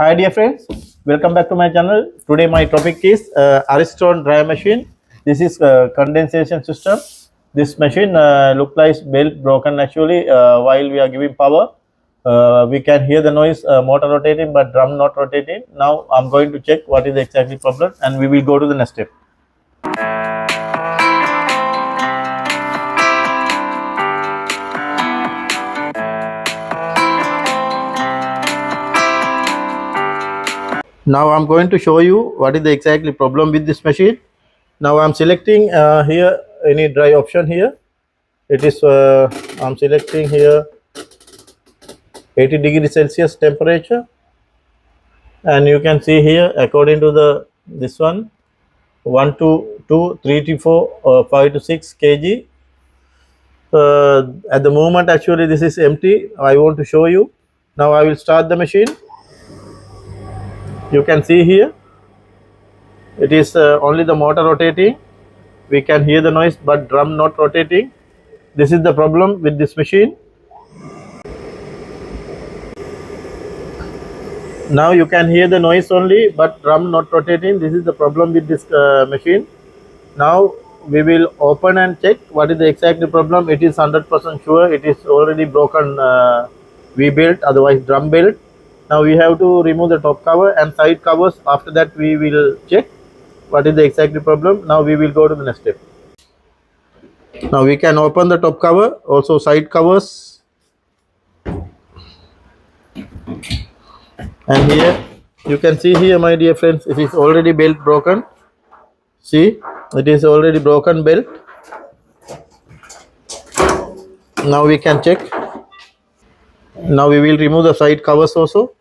Hi dear friends, welcome back to my channel. Today my topic is Ariston dry machine. This is condensation system. This machine look like belt broken actually while we are giving power. We can hear the noise motor rotating but drum not rotating. Now I'm going to check what is the exactly problem and we will go to the next step. Now I'm going to show you what is the exactly problem with this machine. Now I'm selecting here any dry option here. It is I'm selecting here 80 degrees Celsius temperature, and you can see here according to the this one 1 to 2 3 to 4 5 to 6 kg. At the moment actually this is empty. I want to show you. Now I will start the machine. You can see here it is only the motor rotating. We can hear the noise but drum not rotating. This is the problem with this machine. Now you can hear the noise only but drum not rotating. This is the problem with this machine. Now we will open and check what is the exact problem. It is 100% sure it is already broken V belt, otherwise drum belt. Now we have to remove the top cover and side covers. After that we will check what is the exact problem. Now we will go to the next step. Now we can open the top cover, also side covers, and here you can see here my dear friends, it is already belt broken. See, it is already broken belt. Now we can check. Now we will remove the side covers also.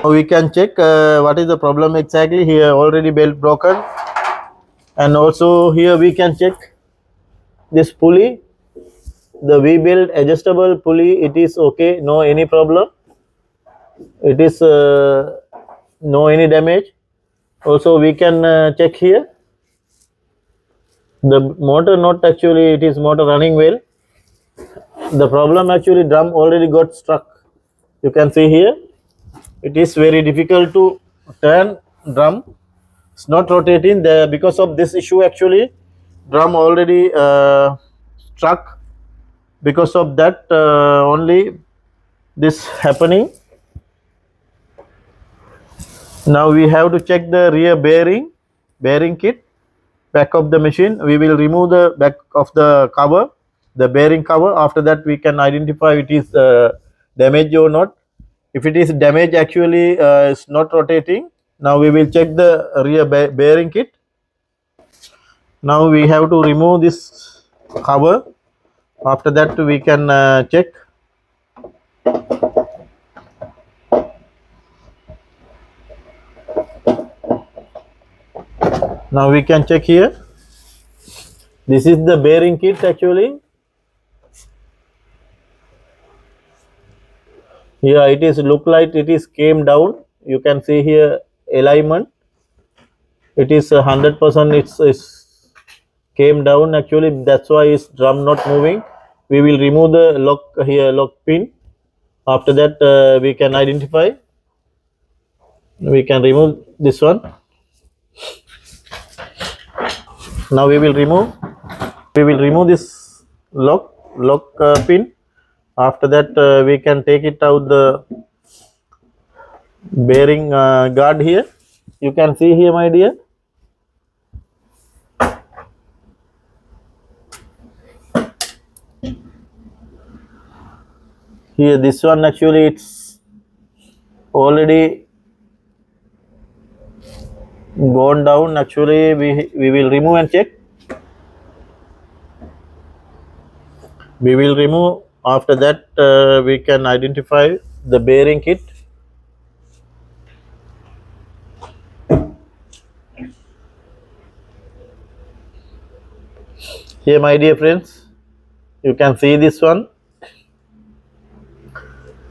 Now we can check what is the problem exactly. Here already belt broken, and also here we can check this pulley, the V belt adjustable pulley. It is okay, no any problem. It is no any damage. Also we can check here the motor not actually, it is motor running well. The problem actually drum already got struck. You can see here it is very difficult to turn drum. It's not rotating there because of this issue. Actually drum already struck. Because of that only this happening. Now we have to check the rear bearing kit, back of the machine. We will remove the back of the cover, the bearing cover. After that we can identify it is damaged or not. If it is damaged actually it's not rotating. Now we will check the rear bearing kit. Now we have to remove this cover. After that we can check. Now we can check here. This is the bearing kit actually. Here it is look like it is came down. You can see here alignment. It is 100%. It's came down actually. That's why it's drum not moving. We will remove the lock here, lock pin. After that we can identify. We can remove this one. Now we will remove this lock pin. After that we can take it out the bearing guard here. You can see here my dear. Here this one actually it's already gone down. Actually we will remove and check. We will remove. After that we can identify the bearing kit. Here my dear friends, you can see this one.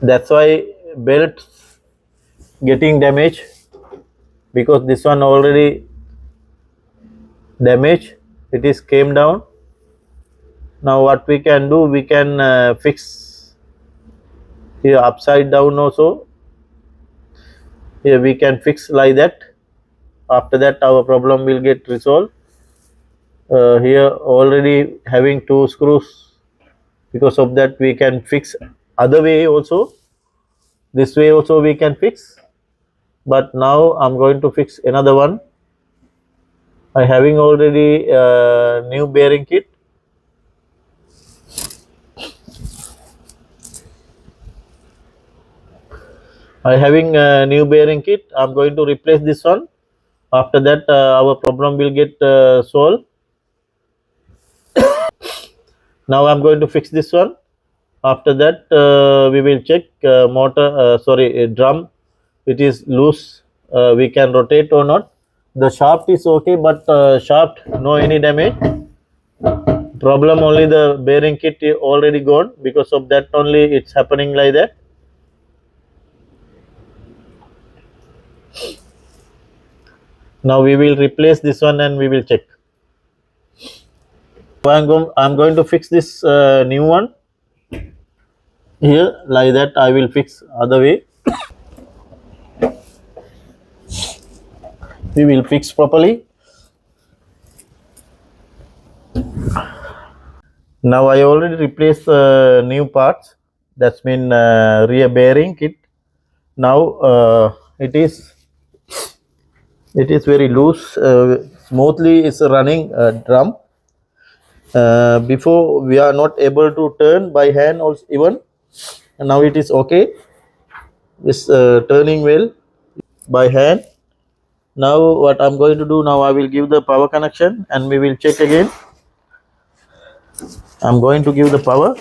That's why belt getting damaged because this one already damaged, it is came down. Now what we can do, we can fix here upside down also. Here we can fix like that. After that our problem will get resolved. Here already having two screws, because of that we can fix other way also, this way also we can fix. But now I'm going to fix another one. I having already new bearing kit. I having a new bearing kit. I'm going to replace this one. After that our problem will get solved. Now I'm going to fix this one. After that we will check motor, sorry, drum, it is loose, we can rotate or not. The shaft is okay, but shaft no any damage. Problem only the bearing kit already gone, because of that only it's happening like that. Now we will replace this one and we will check. So I'm going to fix this new one here like that. I will fix other way. We will fix properly. Now I already replaced new parts. That's mean rear bearing kit. Now it is very loose. Smoothly is running drum. Before we are not able to turn by hand also even. And now it is okay. This turning well by hand. Now what I'm going to do now, I will give the power connection and we will check again. I'm going to give the power.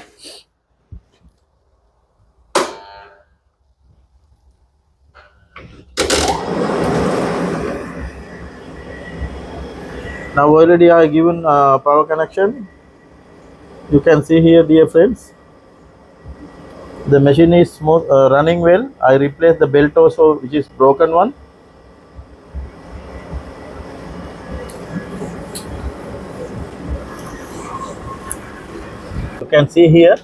Now already I have given power connection. You can see here, dear friends, the machine is smooth, running well. I replaced the belt also, which is broken one. You can see here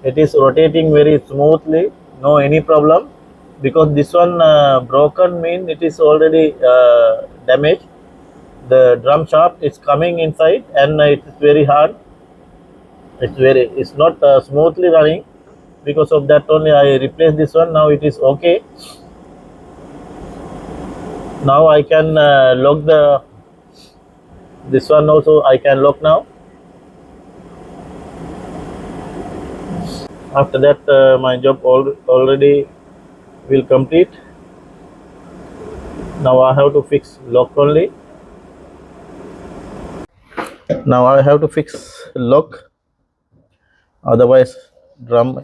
it is rotating very smoothly, no any problem. Because this one broken mean it is already damaged. The drum shaft is coming inside and it is very hard. It's not smoothly running. Because of that only I replaced this one. Now it is okay. Now I can lock the this one also. I can lock now. After that my job already will complete. Now I have to fix lock only. Now I have to fix lock, otherwise drum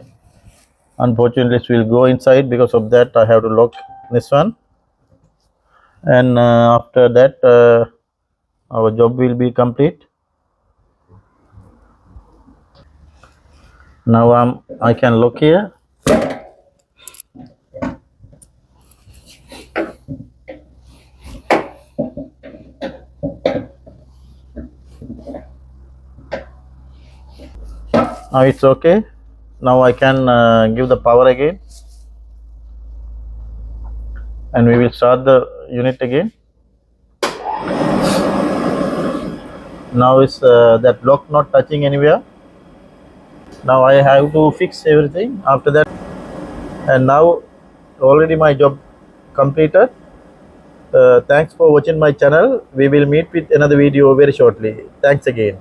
unfortunately will go inside. Because of that I have to lock this one, and after that our job will be complete. Now I can lock here. Now it's okay. Now I can give the power again and we will start the unit again. Now is that lock not touching anywhere. Now I have to fix everything after that, and now already my job completed. Thanks for watching my channel. We will meet with another video very shortly. Thanks again.